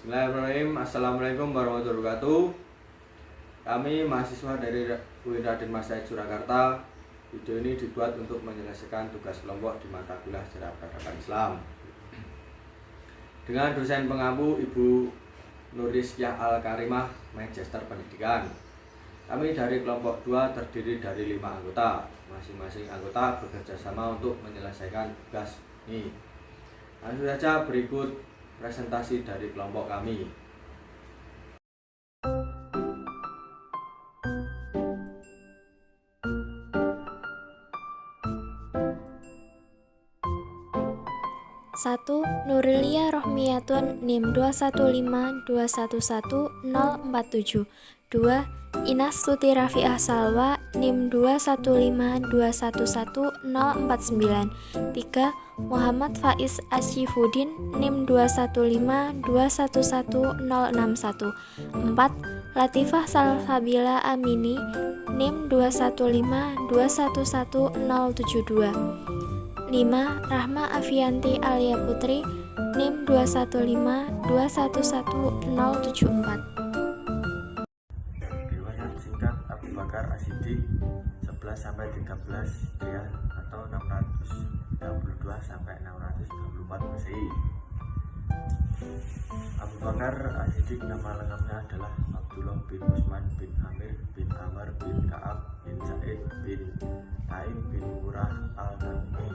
Bismillahirrahmanirrahim. Assalamualaikum warahmatullahi wabarakatuh. Kami mahasiswa dari UIN Raden Mas Said Surakarta. Video ini dibuat untuk menyelesaikan tugas kelompok di mata kuliah Sejarah Peradaban Islam dengan dosen pengampu Ibu Nurisyah Al-Karimah, Magister Pendidikan. Kami dari kelompok 2 terdiri dari 5 anggota. Masing-masing anggota bekerja sama untuk menyelesaikan tugas ini. Langsung saja berikut presentasi dari kelompok kami. Satu, Nurilia Rohmiyatun NIM 2152111047. 2. Inas Tuti Rafi'ah Salwa NIM 2152111049. 3. Muhammad Faiz Asyifuddin NIM 2152111061. 4. Latifah Salsabila Amini NIM 2152111072. 5. Rahma Afianti Alia Putri NIM 2152111074. Riwayat singkat Abu Bakar As-Siddiq 11-13 Hijriah atau 632 sampai 634 Masehi. Abu Bakar As-Siddiq nama lengkapnya adalah Abdullah bin Utsman bin Amir bin Amr bin Ka'ab bin Zaid bin Taim bin Murrah al-Tamimi,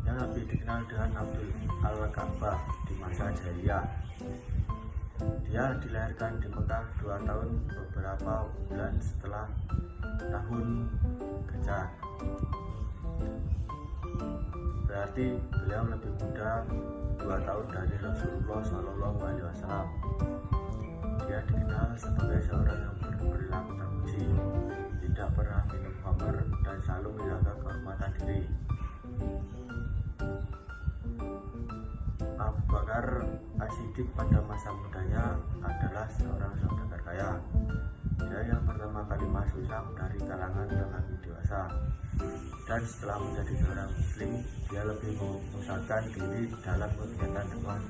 yang lebih dikenal dengan Abdul Al-Ka'bah di masa jahiliyah. Dia dilahirkan di Mekah 2 tahun beberapa bulan setelah tahun gajah. Berarti beliau lebih muda 2 tahun dari Rasulullah SAW. Dia dikenal sebagai seorang yang berperilaku terpuji, tidak pernah minum khamr dan selalu menjaga kehormatan diri. Abu Bakar As-Siddiq pada masa mudanya adalah seorang saudagar kaya. Dia yang pertama kali masuk Islam dari kalangan lelaki dewasa, dan setelah menjadi seorang muslim, dia lebih memusatkan diri dalam kegiatan dakwah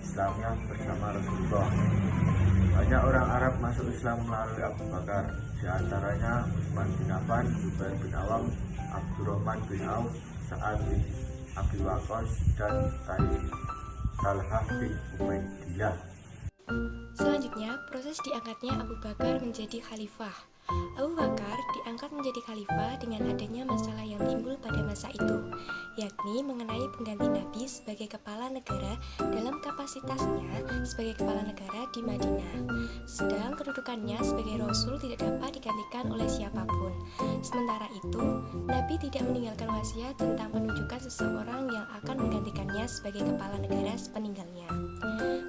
Islamnya bersama Rasulullah. Banyak orang Arab masuk Islam melalui Abu Bakar, di antaranya Utsman bin Affan, Zubair bin Awam, Abdurrahman bin Auf, Sa'ad bin Abi Waqqas, dan Talhah bin Ubaidillah. Selanjutnya, proses diangkatnya Abu Bakar menjadi khalifah. Abu Bakar diangkat menjadi khalifah dengan adanya masalah yang timbul pada masa itu, yakni mengenai pengganti Nabi sebagai kepala negara dalam kapasitasnya sebagai kepala negara di Madinah. Sedang kedudukannya sebagai Rasul tidak dapat digantikan oleh siapapun. Sementara itu, Nabi tidak meninggalkan wasiat tentang penunjukan seseorang yang akan menggantikannya sebagai kepala negara sepeninggalnya.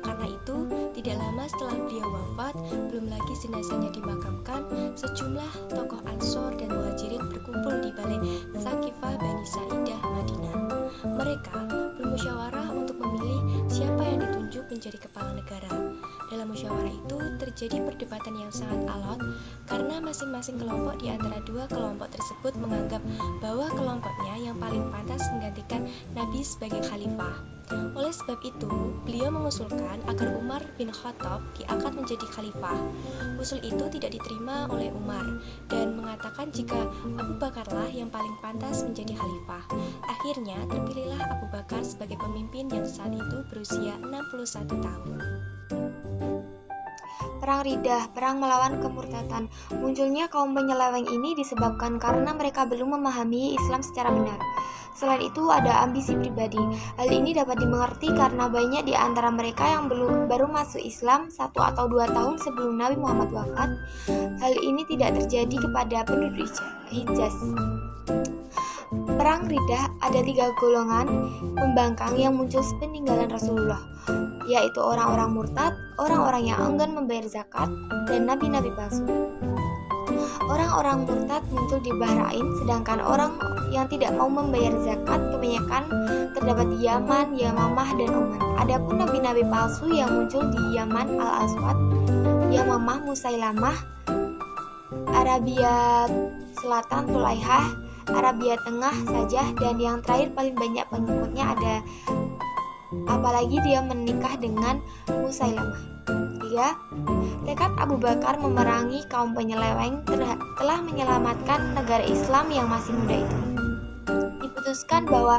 Karena itu, tidak lama setelah beliau wafat, belum lagi jenazahnya dimakamkan, sejumlah tokoh Ansor dan Muhajirin berkumpul di balai Thaqifah Bani Sa'idah, Madinah. Mereka bermusyawarah untuk memilih siapa yang ditunjuk menjadi kepala negara. Dalam musyawarah itu terjadi perdebatan yang sangat alot karena masing-masing kelompok di antara dua kelompok tersebut menganggap bahwa kelompoknya yang paling pantas menggantikan Nabi sebagai khalifah. Oleh sebab itu, beliau mengusulkan agar Umar bin Khattab diangkat menjadi khalifah. Usul itu tidak diterima oleh Umar dan mengatakan jika Abu Bakarlah yang paling pantas menjadi khalifah. Akhirnya terpilihlah Abu Bakar sebagai pemimpin yang saat itu berusia 61 tahun. Perang Riddah, perang melawan kemurtadan. Munculnya kaum penyeleweng ini disebabkan karena mereka belum memahami Islam secara benar. Selain itu ada ambisi pribadi. Hal ini dapat dimengerti karena banyak di antara mereka yang baru masuk Islam 1 atau 2 tahun sebelum Nabi Muhammad wafat. Hal ini tidak terjadi kepada penduduk Hijaz. Perang Riddah ada 3 golongan pembangkang yang muncul sepeninggalan Rasulullah, yaitu orang-orang murtad, orang-orang yang enggan membayar zakat, dan nabi-nabi palsu. Orang-orang murtad muncul di Bahrain, sedangkan orang yang tidak mau membayar zakat kebanyakan terdapat di Yaman, Yamamah, dan Oman. Adapun nabi-nabi palsu yang muncul di Yaman Al-Aswad, Yamamah, Musailamah, Arabia Selatan Tulaihah, Arabia Tengah saja, dan yang terakhir paling banyak pengikutnya ada apalagi dia menikah dengan Musailamah. 3. Tekad Abu Bakar memerangi kaum penyeleweng telah menyelamatkan negara Islam yang masih muda itu. Diputuskan bahwa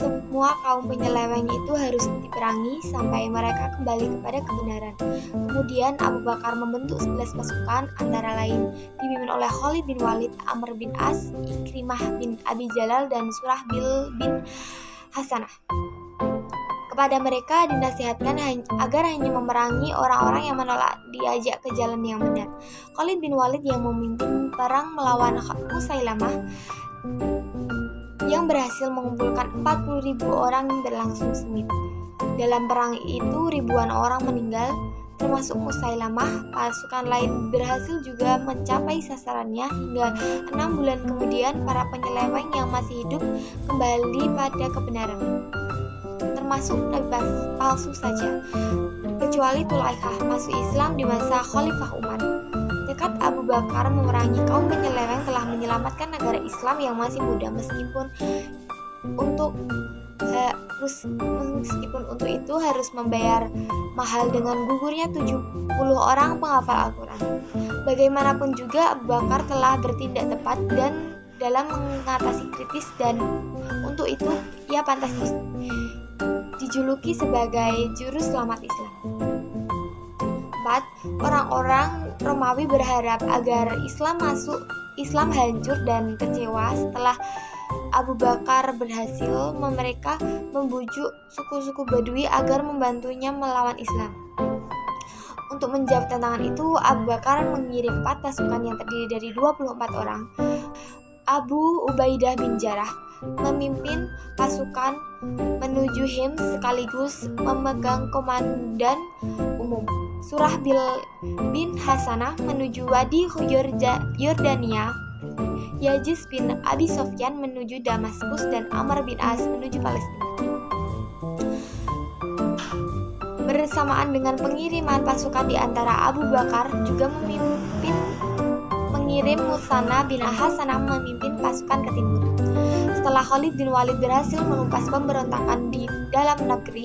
semua kaum penyeleweng itu harus diperangi sampai mereka kembali kepada kebenaran. Kemudian Abu Bakar membentuk 11 pasukan antara lain dipimpin oleh Khalid bin Walid, Amr bin As, Ikrimah bin Abi Jalal, dan Surahbil bin Hasanah. Kepada mereka dinasihatkan agar hanya memerangi orang-orang yang menolak diajak ke jalan yang benar. Khalid bin Walid yang memimpin perang melawan Musailamah yang berhasil mengumpulkan 40.000 orang berlangsung sengit. Dalam perang itu ribuan orang meninggal, termasuk Musailamah. Pasukan lain berhasil juga mencapai sasarannya hingga 6 bulan kemudian para penyeleweng yang masih hidup kembali pada kebenaran, termasuk nabi palsu saja, kecuali Tulaikah masuk Islam di masa Khalifah Umar. Tekad Abu Bakar memerangi kaum penyeleweng telah menyelamatkan negara Islam yang masih muda meskipun untuk itu harus membayar mahal dengan gugurnya 70 orang penghafal Al-Quran. Bagaimanapun juga Abu Bakar telah bertindak tepat dan dalam mengatasi kritis, dan untuk itu ia pantas dijuluki sebagai juru selamat Islam. 4. Orang-orang Romawi berharap agar Islam hancur dan kecewa setelah Abu Bakar berhasil mereka membujuk suku-suku Badui agar membantunya melawan Islam. Untuk menjawab tantangan itu, Abu Bakar mengirim 4 pasukan yang terdiri dari 24 orang. Abu Ubaidah bin Jarrah memimpin pasukan menuju Hims sekaligus memegang komandan umum. Surahbil bin Hasanah menuju Wadi Yordania. Yaziz bin Abi Sofyan menuju Damaskus, dan Amr bin As menuju Palestina. Bersamaan dengan pengiriman pasukan di antara Abu Bakar juga mengirim Musanna bin Hasanah memimpin pasukan ke timur. Setelah Khalid bin Walid berhasil menumpas pemberontakan di dalam negeri,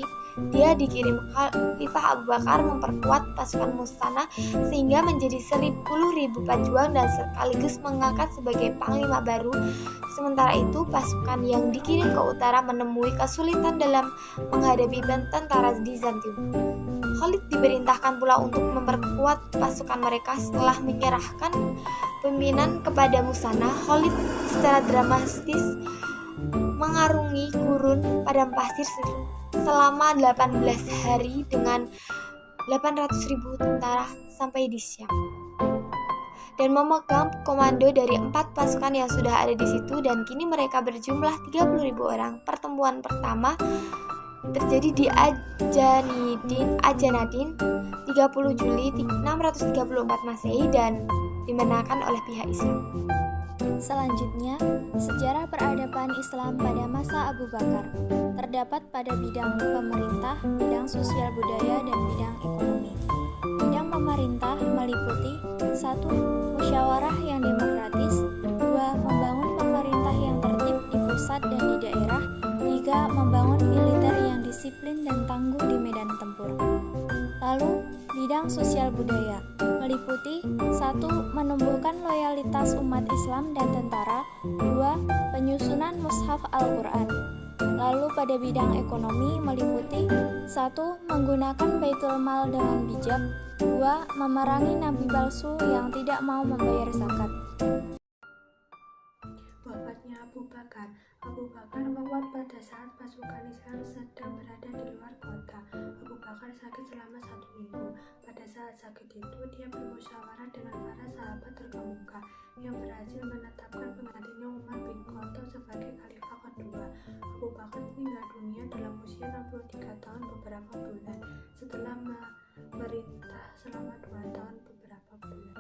dia dikirim Khalifah Abu Bakar memperkuat pasukan Musanna sehingga menjadi 10.000 pejuang dan sekaligus mengangkat sebagai panglima baru. Sementara itu, pasukan yang dikirim ke utara menemui kesulitan dalam menghadapi tentara Bizantium. Khalid diperintahkan pula untuk memperkuat pasukan mereka. Setelah menyerahkan pimpinan kepada Musanna, Khalid secara dramatis mengarungi gurun padang pasir selama 18 hari dengan 800.000 tentara sampai di Syam, dan memegang komando dari 4 pasukan yang sudah ada di situ, dan kini mereka berjumlah 30.000 orang. Pertemuan pertama terjadi di Ajanadin 30 Juli 634 Masehi dan dimenangkan oleh pihak Islam. Selanjutnya, sejarah peradaban Islam pada masa Abu Bakar terdapat pada bidang pemerintah, bidang sosial budaya, dan bidang ekonomi. Bidang pemerintah meliputi 1. Musyawarah yang demokratis, 2. Membangun pemerintah yang tertib di pusat dan di daerah, 3. Membangun militer yang disiplin dan tangguh di medan tempur. Lalu, bidang sosial budaya meliputi 1. Menumbuhkan loyalitas umat Islam dan tentara, 2. Penyusunan mushaf Al-Quran. Lalu pada bidang ekonomi meliputi 1. Menggunakan baitul mal dengan bijak, 2. Memerangi nabi palsu yang tidak mau membayar zakat. Wafatnya Abu Bakar. Abu Bakar wafat pada saat pasukan Islam sedang berada di luar kota. Abu Bakar sakit selama 1 minggu. Pada saat sakit itu, dia bermusyawarah dengan para sahabat terkemuka yang berhasil menetapkan penggantinya Umar bin Khattab sebagai khalifah kedua. Abu Bakar meninggal dunia dalam usia 63 tahun beberapa bulan setelah memerintah selama 2 tahun beberapa bulan.